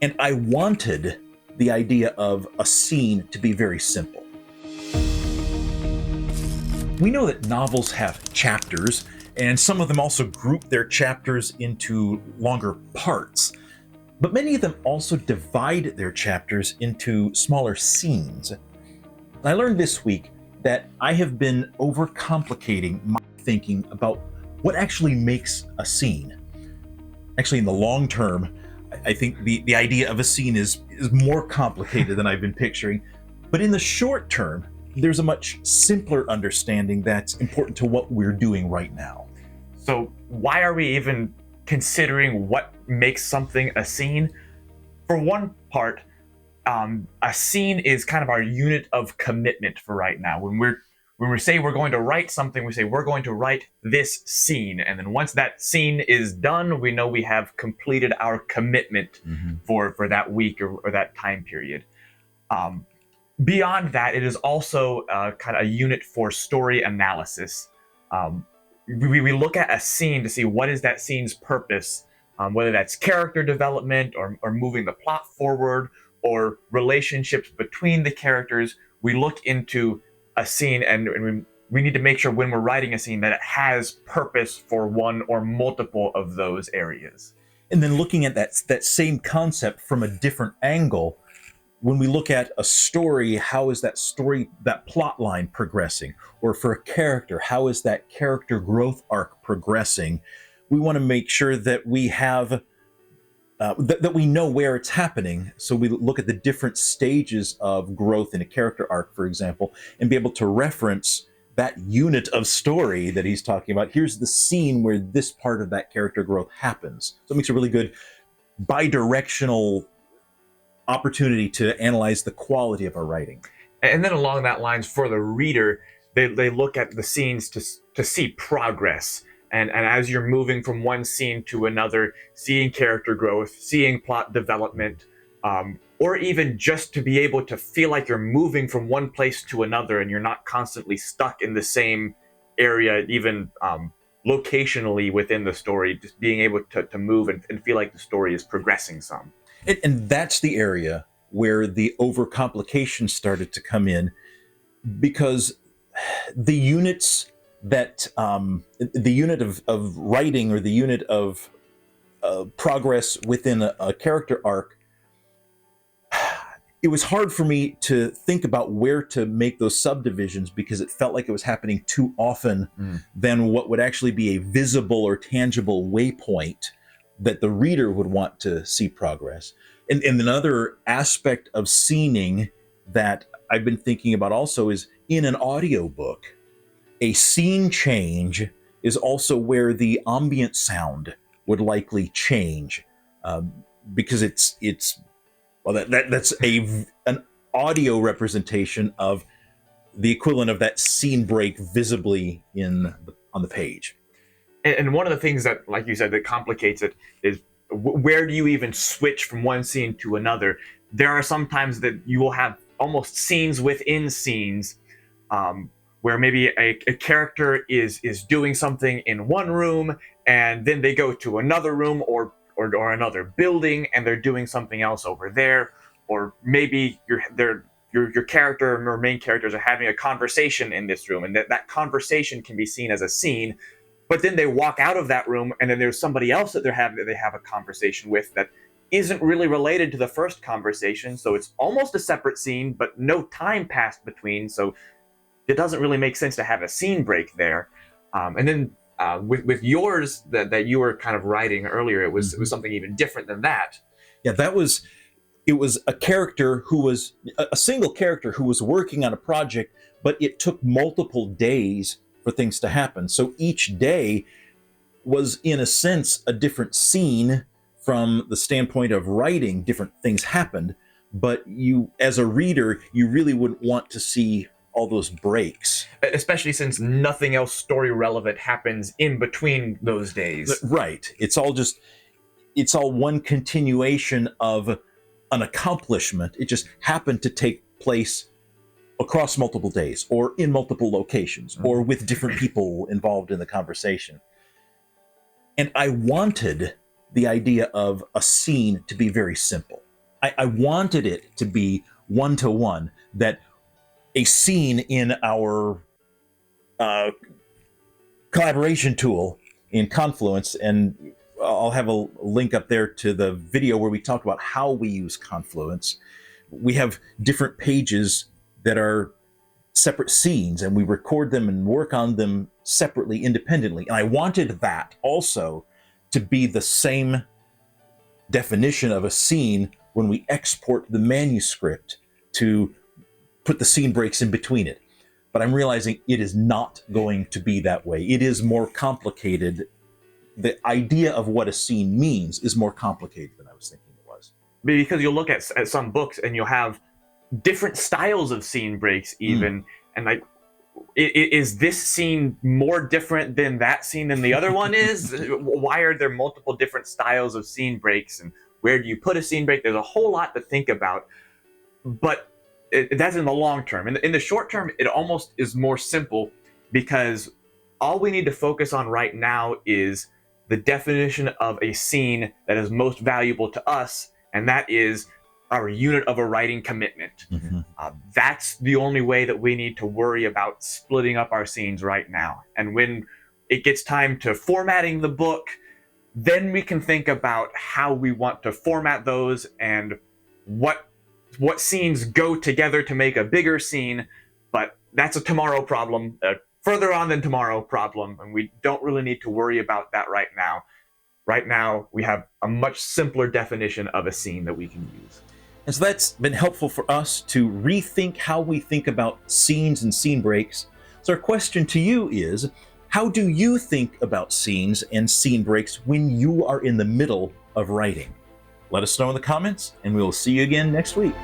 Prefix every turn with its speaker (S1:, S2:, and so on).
S1: And I wanted the idea of a scene to be very simple. We know that novels have chapters, and some of them also group their chapters into longer parts. But many of them also divide their chapters into smaller scenes. I learned this week that I have been overcomplicating my thinking about what actually makes a scene. Actually, in the long term, I think the idea of a scene is more complicated than I've been picturing. But in the short term, there's a much simpler understanding that's important to what we're doing right now.
S2: So why are we even considering what makes something a scene? For one part, a scene is kind of our unit of commitment for right now. When we say we're going to write something, we say we're going to write this scene, and then once that scene is done, we know we have completed our commitment for that week or that time period. Beyond that, it is also kind of a unit for story analysis. We look at a scene to see what is that scene's purpose, whether that's character development or moving the plot forward or relationships between the characters. We look into a scene and we need to make sure when we're writing a scene that it has purpose for one or multiple of those areas.
S1: And then looking at that same concept from a different angle, when we look at a story, how is that story, that plot line progressing? Or for a character, how is that character growth arc progressing? We want to make sure that we have, that we know where it's happening. So we look at the different stages of growth in a character arc, for example, and be able to reference that unit of story that he's talking about. Here's the scene where this part of that character growth happens. So it makes a really good bi-directional opportunity to analyze the quality of our writing.
S2: And then along that lines, for the reader, they look at the scenes to see progress. And as you're moving from one scene to another, seeing character growth, seeing plot development, or even just to be able to feel like you're moving from one place to another and you're not constantly stuck in the same area, even locationally within the story, just being able to move and feel like the story is progressing some.
S1: And that's the area where the overcomplication started to come in, because the units that the unit of writing, or the unit of progress within a character arc, it was hard for me to think about where to make those subdivisions, because it felt like it was happening too often than what would actually be a visible or tangible waypoint that the reader would want to see progress. And another aspect of scening that I've been thinking about also is in an audiobook. A scene change is also where the ambient sound would likely change, because it's that's an audio representation of the equivalent of that scene break visibly on the page.
S2: And one of the things that, like you said, that complicates it is where do you even switch from one scene to another? There are some times that you will have almost scenes within scenes, where maybe a character is doing something in one room, and then they go to another room or another building, and they're doing something else over there. Or maybe your character or main characters are having a conversation in this room, and that conversation can be seen as a scene. But then they walk out of that room, and then there's somebody else that they have a conversation with that isn't really related to the first conversation. So it's almost a separate scene, but no time passed between. So it doesn't really make sense to have a scene break there. And then with yours that you were kind of writing earlier, it was something even different than that.
S1: Yeah, it was a character who was a single character who was working on a project, but it took multiple days for things to happen. So each day was, in a sense, a different scene from the standpoint of writing. Different things happened, but you, as a reader, you really wouldn't want to see all those breaks.
S2: Especially since nothing else story relevant happens in between those days.
S1: Right. It's all one continuation of an accomplishment. It just happened to take place across multiple days, or in multiple locations, or with different people involved in the conversation. And I wanted the idea of a scene to be very simple. I wanted it to be one-to-one, that a scene in our collaboration tool in Confluence, and I'll have a link up there to the video where we talk about how we use Confluence. We have different pages that are separate scenes, and we record them and work on them separately, independently. And I wanted that also to be the same definition of a scene when we export the manuscript to put the scene breaks in between it. But I'm realizing it is not going to be that way. It is more complicated. The idea of what a scene means is more complicated than I was thinking it was.
S2: Because you'll look at some books and you'll have different styles of scene breaks even, and like, is this scene more different than that scene than the other one is? Why are there multiple different styles of scene breaks, and where do you put a scene break? There's a whole lot to think about, but that's in the long term. In the short term, it almost is more simple, because all we need to focus on right now is the definition of a scene that is most valuable to us, and that is our unit of a writing commitment. That's the only way that we need to worry about splitting up our scenes right now. And when it gets time to formatting the book, then we can think about how we want to format those and what scenes go together to make a bigger scene. But that's a tomorrow problem, further on than tomorrow problem, and we don't really need to worry about that right now. Right now, we have a much simpler definition of a scene that we can use.
S1: And so that's been helpful for us to rethink how we think about scenes and scene breaks. So our question to you is, how do you think about scenes and scene breaks when you are in the middle of writing? Let us know in the comments, and we will see you again next week.